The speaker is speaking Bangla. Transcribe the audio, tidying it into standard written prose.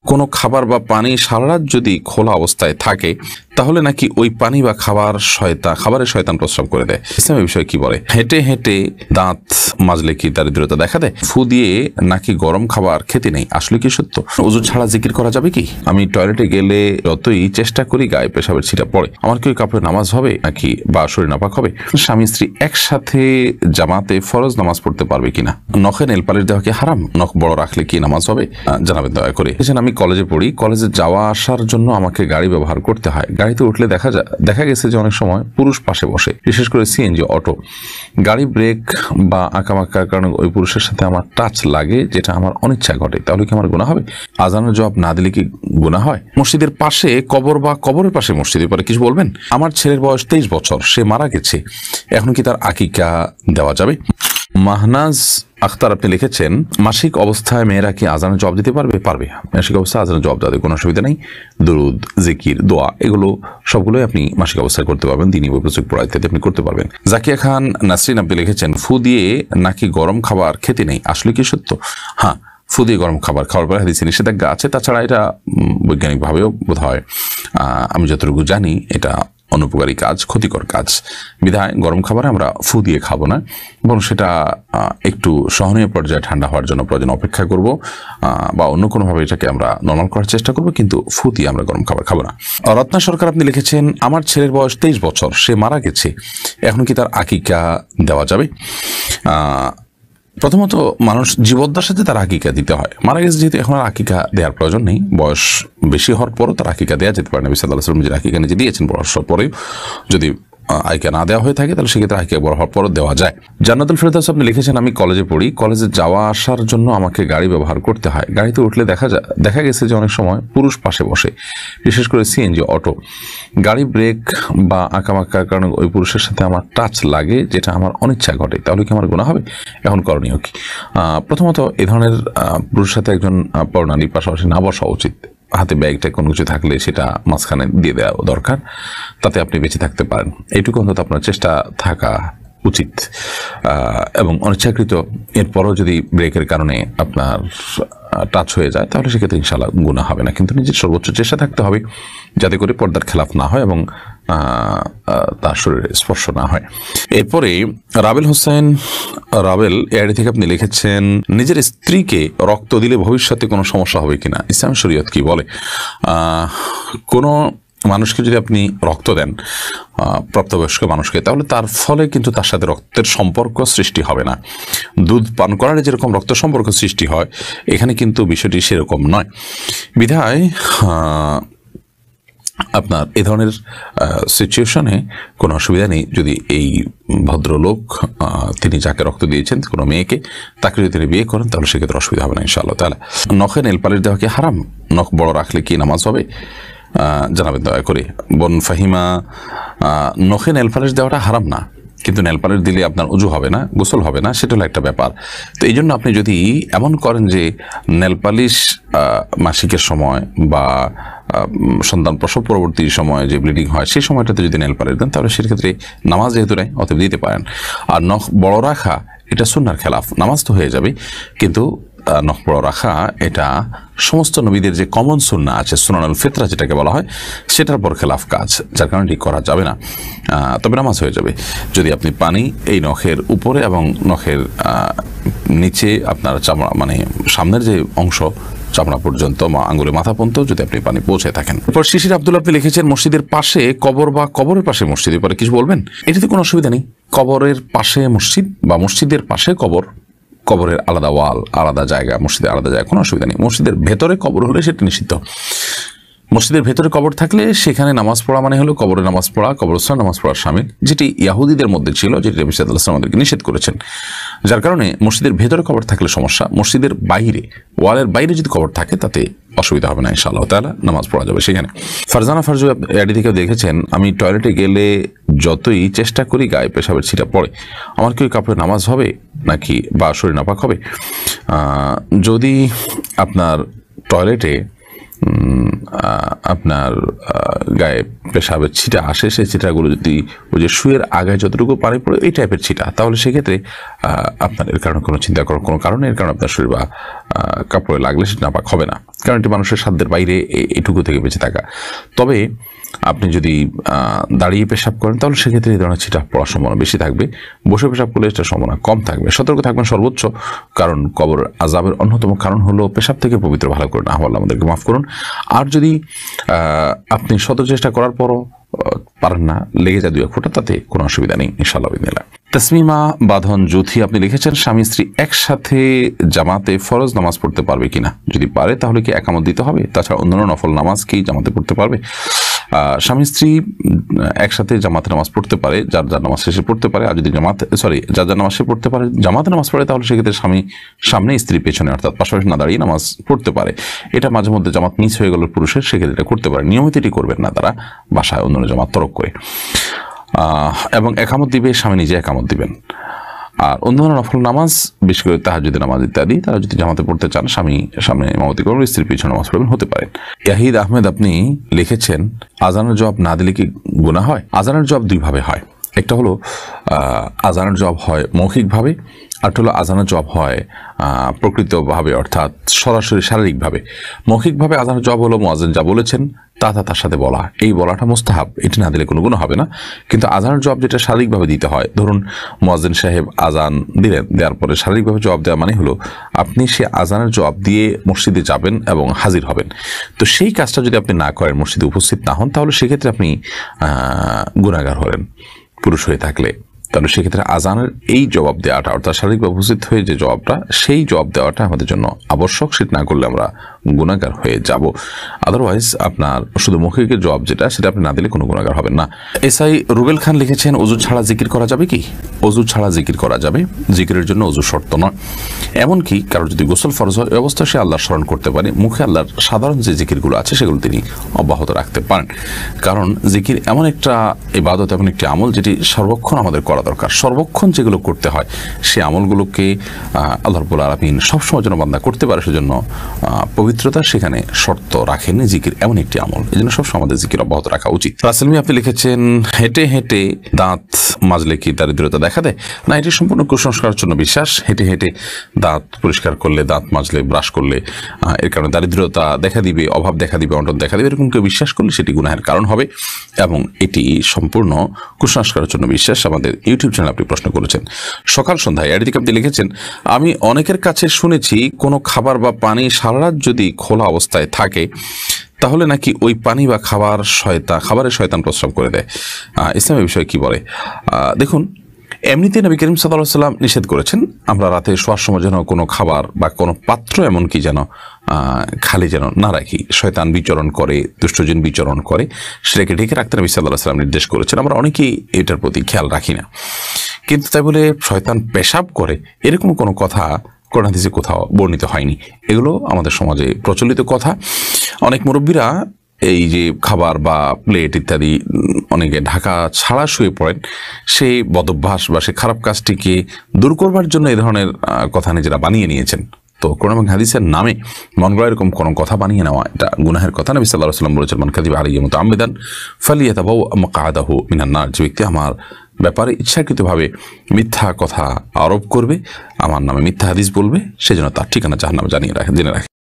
কোনো খাবার বা পানি সারা রাত যদি খোলা অবস্থায় থাকে তাহলে নাকি ওই পানি বা খাবারের শয়তান প্রস্রাব করে দেয়। ইসলামের বিষয়ে কি বলে? হেঁটে হেঁটে দাঁত মাজলে কি দারিদ্রতা দেখা দেয়? ফু দিয়ে নাকি গরম খাবার খেতে নেই, আসলে কি সত্য? ওযু ছাড়া জিকির করা যাবে কি? আমি টয়লেটে গেলে যতই চেষ্টা করি গায়ে পেশাবের ছিটা পড়ে, আমার কি ওই কাপড়ে নামাজ হবে নাকি বা শরীর নাপাক হবে? স্বামী স্ত্রী একসাথে জামাতে ফরজ নামাজ পড়তে পারবে কিনা? নখে নেল পালিশ দেওয়া কি হারাম? নখ বড় রাখলে কি নামাজ হবে? জানাবেন দয়া করে। আমি কলেজে পড়ি, কলেজে যাওয়া আসার জন্য আমাকে গাড়ি ব্যবহার করতে হয়। গাড়িতে উঠলে দেখা গেছে যে অনেক সময় পুরুষ পাশে বসে, বিশেষ করে সিএনজি, অটো। গাড়ি ব্রেক বা আঁকাবাঁকার কারণে ওই পুরুষের সাথে আমার টাচ লাগে, যেটা আমার অনিচ্ছা ঘটে, তাহলে কি আমার গুনাহ হবে? আজানের জবাব না দিলে কি গুনাহ হয়? মসজিদের পাশে কবর বা কবরের পাশে মসজিদের পরে কিছু বলবেন? আমার ছেলের বয়স 23 বছর, সে মারা গেছে, এখন কি তার আকিকা দেওয়া যাবে? মাহনাজ আখতার আপনি লিখেছেন, মাসিক অবস্থায় মেয়েরা কি আজানের জবাব দিতে পারবে? পারবে। মাসিক অবস্থায় আজানের জবাব দেওয়াতে কোনো অসুবিধা নেই। দুরুদ, জিকির, দোয়া, এগুলো সবগুলোই আপনি মাসিক অবস্থায় করতে পারবেন। দিনী বই পুস্তক পড়া ইত্যাদি আপনি করতে পারবেন। জাকিয়া খান নাসরিন আপনি লিখেছেন, ফু দিয়ে নাকি গরম খাবার খেতে নেই, আসলে কি সত্য? হ্যাঁ, ফু দিয়ে গরম খাবার খাওয়ার পরে হাদিসে নিষেধাজ্ঞা আছে। তাছাড়া এটা বৈজ্ঞানিকভাবেও বোধ হয়, আমি যতটুকু জানি, এটা অনুপকারী কাজ, ক্ষতিকর কাজ। বিধায় গরম খাবারে আমরা ফু দিয়ে খাবো না, বরং সেটা একটু সহনীয় পর্যায়ে ঠান্ডা হওয়ার জন্য প্রয়োজন অপেক্ষা করব, বা অন্য কোনোভাবে এটাকে আমরা নর্মাল করার চেষ্টা করব, কিন্তু ফু দিয়ে আমরা গরম খাবার খাবো না। রত্না সরকার আপনি লিখেছেন, আমার ছেলের বয়স 23 বছর, সে মারা গেছে, এখন কি তার আকিকা দেওয়া যাবে? প্রথমত, মানুষ জীবদ্দার সাথে তার আকিকা দিতে হয়। মারা গেছে যেহেতু, এখন আর আকিকা দেওয়ার প্রয়োজন নেই। বয়স বেশি হওয়ার পরও তার আকিকা দেওয়া যেতে পারে। নবী সাল্লাল্লাহু আলাইহি ওয়াসাল্লাম যে আকিকা নিজে দিয়েছেন, বয়স পরেও যদি আকিকা না দেওয়া হয়ে থাকে, তাহলে সেক্ষেত্রে আকিকা বড় হওয়ার পরও দেওয়া যায়। জান্নাতুল ফেরদৌস আপনি লিখেছেন, আমি কলেজে পড়ি, কলেজে যাওয়া আসার জন্য আমাকে গাড়ি ব্যবহার করতে হয়। গাড়িতে উঠলে দেখা গেছে যে অনেক সময় পুরুষ পাশে বসে, বিশেষ করে সিএনজি, অটো। গাড়ি ব্রেক বা আঁকাবাঁকার কারণে ওই পুরুষের সাথে আমার টাচ লাগে, যেটা আমার অনিচ্ছা ঘটে, তাহলে কি আমার গুনাহ হবে? এখন করণীয় কি? প্রথমত, এ ধরনের পুরুষের সাথে একজন পরনারী পাশাপাশি না বসা উচিত। হাতে ব্যাগটা কোনো কিছু থাকলে সেটা মাঝখানে দিয়ে দেওয়া দরকার, তাতে আপনি বেঁচে থাকতে পারেন। এইটুকু অন্তত আপনার চেষ্টা থাকা উচিত। এবং অনিচ্ছাকৃত এরপরও যদি ব্রেকের কারণে আপনার টাচ হয়ে যায়, তাহলে সেক্ষেত্রে ইনশাআল্লাহ গুনাহ হবে না। কিন্তু নিজের সর্বোচ্চ চেষ্টা থাকতে হবে যাতে করে পর্দার খেলাফ না হয় এবং তার শরীরে স্পর্শ না হয়। এরপরে রাবেল হোসেন এআইডি থেকে আপনি লিখেছেন, নিজের স্ত্রীকে রক্ত দিলে ভবিষ্যতে কোনো সমস্যা হবে কিনা, ইসলাম শরীয়ত কি বলে? কোনো মানুষকে যদি আপনি রক্ত দেন, প্রাপ্তবয়স্ক মানুষকে, তাহলে তার ফলে কিন্তু তার সাথে রক্তের সম্পর্ক সৃষ্টি হবে না। দুধ পান করার যেরকম রক্ত সম্পর্ক সৃষ্টি হয়, এখানে কিন্তু বিষয়টি সেরকম নয়। বিধায় আপনার এ ধরনের সিচুয়েশনে কোনো অসুবিধা নেই। যদি এই ভদ্রলোক, তিনি যাকে রক্ত দিয়েছেন, কোনো মেয়েকে, তাকে যদি তিনি বিয়ে করেন, তাহলে সেক্ষেত্রে অসুবিধা হবে না ইনশাআল্লাহ তাআলা। নখে নেল পালিশ দেওয়া কি হারাম? নখ বড় রাখলে কি নামাজ হবে? জানাবেন দয়া করে। বোন ফাহিমা, নখে নেল পালিশ দেওয়াটা হারাম না, কিন্তু নেল পালিশ দিলে আপনার উজু হবে না, গোসল হবে না, সেটা হলো একটা ব্যাপার। তো এই জন্য আপনি যদি এমন করেন যে নেল পালিশ মাসিকের সময় বা সন্তান প্রসব পরবর্তী সময় যে ব্লিডিং হয়, সেই সময়টাতে যদি নেল পালিশ দেন, তাহলে সেক্ষেত্রে নামাজ যেহেতু নাই, অতএব দিতে পারেন। আর নখ বড় রাখা এটা সুন্নাহর খেলাফ, নামাজ তো হয়ে যাবে, কিন্তু নখ বড় রাখা এটা সমস্ত নবীদের যে কমন সুন্নাহ আছে, সুনানুল ফিতরা যেটাকে বলা হয়, সেটার পর খেলাফ কাজ, যার কারণে এটি করা যাবে না। তবে নামাজ হয়ে যাবে যদি আপনি পানি এই নখের উপরে এবং নখের নিচে আপনার চামড়া, মানে সামনের যে অংশ চামড়া পর্যন্ত, আঙ্গুলের মাথা পর্যন্ত যদি আপনি পানি পৌঁছে থাকেন। এরপর শিশির আব্দুল আপনি লিখেছেন, মসজিদের পাশে কবর বা কবরের পাশে মসজিদের পরে কিছু বলবেন? এটাতে কোনো অসুবিধা নেই। কবরের পাশে মসজিদ বা মসজিদের পাশে কবর, কবরের আলাদা ওয়াল, আলাদা জায়গা, মসজিদের আলাদা জায়গা, কোনো অসুবিধা নেই। মসজিদের ভেতরে কবর হলে সেটা নিষিদ্ধ। মসজিদের ভেতরে কবর থাকলে সেখানে নামাজ পড়া মানে হলো কবরে নামাজ পড়া, কবরস্থানে নামাজ পড়ার শামিল, যেটি ইয়াহুদীদের মধ্যে ছিল, যেটি নবী সাল্লাল্লাহু আলাইহি ওয়াসাল্লাম আমাদেরকে নিষেধ করেছেন। যার কারণে মসজিদের ভেতরে কবর থাকলে সমস্যা, মসজিদের বাইরে, ওয়ালের বাইরে যদি কবর থাকে, তাতে অসুবিধা হবে না ইনশাআল্লাহ তাআলা, নামাজ পড়া যাবে সেখানে। ফারজানা ফারজু এডি থেকে দেখেছেন, আমি টয়লেটে গেলে যতই চেষ্টা করি গায়ে পেশাবের ছিটা পড়ে, আমার কি ওই কাপড়ে নামাজ হবে নাকি বা শরীর নাপাক হবে? যদি আপনার টয়লেটে আপনার গায়ে পেশাবের ছিটা আসে, সেই ছিটাগুলো যদি ওই যে শুয়ের আগায় যতটুকু পানি পড়ে এই টাইপের ছিটা, তাহলে সেক্ষেত্রে আপনার এর কারণে কোনো চিন্তা করার কোনো কারণে, এর কারণে আপনার শরীর বা কাপড়ে লাগলে সেটা নাপাক হবে না, কারণ এটি মানুষের সাধ্যের বাইরে এটুকু থেকে বেঁচে থাকা। তবে আপনি যদি দাঁড়িয়ে পেশাব করেন তাহলে সেক্ষেত্রে এই ধরনের ছিটা পড়ার সম্ভাবনা বেশি থাকবে, বসে পেশাব করলে এটার সম্ভাবনা কম থাকবে। সতর্ক থাকবেন সর্বোচ্চ, কারণ কবর আযাবের অন্যতম কারণ হলো পেশাব থেকে পবিত্র ভালো করে না হওয়া। আল্লাহ আমাদেরকে মাফ করুন। আর যদি আপনি শত চেষ্টা করার পরও পারেন না, লেগে যায় 2-1 ফোঁটা, তাতে কোনো অসুবিধা নেই ইনশাআল্লাহ বিদিনিল্লাহ। তাসমিমা বাঁধন জ্যোতি আপনি লিখেছেন, স্বামী স্ত্রী একসাথে জামাতে ফরজ নামাজ পড়তে পারবে কিনা, যদি পারে তাহলে কি একামত দিতে হবে, তাছাড়া অন্যান্য নফল নামাজ কি জামাতে পড়তে পারবে? স্বামী স্ত্রী একসাথে জামাতে নামাজ পড়তে পারে, যার যার নামাজ শেষে পড়তে পারে। আর যদি যার যার নামাজ শেষে পড়তে পারে, জামাতে নামাজ পড়ে, তাহলে সেক্ষেত্রে স্বামী সামনে স্ত্রী পেছনে, অর্থাৎ পাশাপাশি না দাঁড়িয়ে নামাজ পড়তে পারে। এটা মাঝে মধ্যে জামাত মিস হয়ে গেল পুরুষের, সেক্ষেত্রে এটা করতে পারে। নিয়মিত এটি করবেন না তারা, বাসায় অন্য জামাত তরক করে। এবং একামত দিবে স্বামী নিজে একামত দিবেন। আর অন্যান্য নফল নামাজ, বিশেষ করে তাহাজ্জুদ নামাজ ইত্যাদি, তারা যদি জামাতে পড়তে চান স্বামী সামনে ইমামতি করবেন, স্ত্রীর পিছনে নামাজ পড়বেন, হতে পারেন। ইয়াহিদ আহমেদ আপনি লিখেছেন, আজানের জবাব না দিলে কি গুনাহ হয়? আজানের জবাব 2 ভাবে হয়। একটা হলো আজানের জবাব হয় মৌখিকভাবে, আর হলো আজানের জবাব হয় প্রকৃতভাবে, অর্থাৎ সরাসরি শারীরিকভাবে। মৌখিকভাবে আজানের জবাব হলো মুয়াজ্জিন যা বলেছেন তার সাথে বলা, এই বলাটা মুস্তাহাব, এটি না দিলে কোনো গুনাহ হবে না। কিন্তু আজানের জবাব যেটা শারীরিকভাবে দিতে হয়, ধরুন মুয়াজ্জিন সাহেব আজান দিলেন, দেওয়ার পরে শারীরিকভাবে জবাব দেওয়া মানে হলো আপনি সে আজানের জবাব দিয়ে মসজিদে যাবেন এবং হাজির হবেন। তো সেই কাজটা যদি আপনি না করেন, মসজিদে উপস্থিত না হন, তাহলে সেক্ষেত্রে আপনি গুনাহগার হলেন পুরুষ হয়ে থাকলে। তাহলে সেক্ষেত্রে আজানের এই জবাব দেওয়াটা, অর্থাৎ শারীরিকভাবে উপস্থিত হয়ে যে জবাবটা, সেই জবাব দেওয়াটা আমাদের জন্য আবশ্যক। সেটা না করলে আমরা গুনাহগার হয়ে যাব। আদারওয়াইজ আপনার শুধু মৌখিকের জবাব যেটা, সেটা আপনি না দিলে কোনো গুনাহগার হবেন না। এসআই রুবেল খান লিখেছেন, ওযু ছাড়া জিকির করা যাবে কি? ওযু ছাড়া জিকির করা যাবে, জিকিরের জন্য ওযু শর্ত নয়। এমনকি কারোর যদি গোসল ফরজ হয়, এই অবস্থায় সে আল্লাহর স্মরণ করতে পারে, মুখে আল্লাহর সাধারণ যে জিকিরগুলো আছে সেগুলো তিনি অব্যাহত রাখতে পারেন। কারণ জিকির এমন একটা ইবাদত, এমন একটি আমল যেটি সর্বক্ষণ আমাদের করা দরকার। সর্বক্ষণ যেগুলো করতে হয়, সে আমলগুলোকে আল্লাহ রাব্বুল আলামিন সবসময় যেন বান্দা করতে পারে, সেজন্য পবিত্রতা সেখানে শর্ত রাখেন। জিকির এমন একটি আমল, এই জন্য সবসময় আমাদের জিকির অব্যাহত রাখা উচিত। রাসেলমি আপনি লিখেছেন, হেঁটে হেঁটে দাঁত মাজলে কি দারিদ্রতা দেখা দেয়? না, এটি সম্পূর্ণ কুসংস্কারের জন্য বিশ্বাস। হেঁটে হেঁটে দাঁত পরিষ্কার করলে, দাঁত মাজলে, ব্রাশ করলে এর কারণে দারিদ্রতা দেখা দিবে, অভাব দেখা দিবে, অনটন দেখা দিবে, এরকম কেউ বিশ্বাস করলে সেটি গুনাহের কারণ হবে, এবং এটি সম্পূর্ণ কুসংস্কারের জন্য বিশ্বাস। আমাদের ইউটিউব চ্যানেল আপনি প্রশ্ন করেছেন সকাল সন্ধ্যায়, এর দিকে আপনি লিখেছেন, আমি অনেকের কাছে শুনেছি কোনো খাবার বা পানি সারা রাত যদি খোলা অবস্থায় থাকে তাহলে নাকি ওই পানি বা খাবারের শয়তান প্রস্রাব করে দেয়। ইসলামের বিষয়ে কি বলে? দেখুন, এমনিতে নবী করিম সাল্লাল্লাহু আলাইহি ওয়াসাল্লাম নিষেধ করেছেন আমরা রাতে শোয়ার সময় যেন কোনো খাবার বা কোনো পাত্র এমনকি যেন খালি যেন না রাখি। শয়তান বিচরণ করে, দুষ্টজিন বিচরণ করে, সেটাকে ঢেকে রাখতে নবী সাল্লাল্লাহু আলাইহি ওয়াসাল্লাম নির্দেশ করেছেন। আমরা অনেকেই এটার প্রতি খেয়াল রাখি না, কিন্তু তাই বলে শয়তান পেশাব করে এরকম কোনো কথা কোরআন হাদিসে কোথাও বর্ণিত হয়নি। এগুলো আমাদের সমাজে প্রচলিত কথা। অনেক মুরব্বীরা এই যে খাবার বা প্লেট ইত্যাদি অনেকে ঢাকা ছাড়া শুয়ে পড়েন, সেই বদভ্যাস বা সেই খারাপ কাজটিকে দূর করবার জন্য এই ধরনের কথা নিজেরা বানিয়ে নিয়েছেন। তো কোরআন এবং হাদিসের নামে মন গড়া এরকম কোনো কথা বানিয়ে নেওয়া এটা গুনাহের কথা। নবী সাল্লাল্লাহু আলাইহি ওয়াসাল্লাম বলেছেন, মান কাযিবা আলাইয়া মুতাআম্মিদান ফালিয়াতাবাওয়া মাকআদাহু মিনান নার। যে ব্যক্তি আমার ব্যাপারে ইচ্ছাকৃতভাবে মিথ্যা কথা আরোপ করবে, আমার নামে মিথ্যা হাদিস বলবে, সেজন্য তার ঠিকানা জাহান্নামে জেনে রাখে।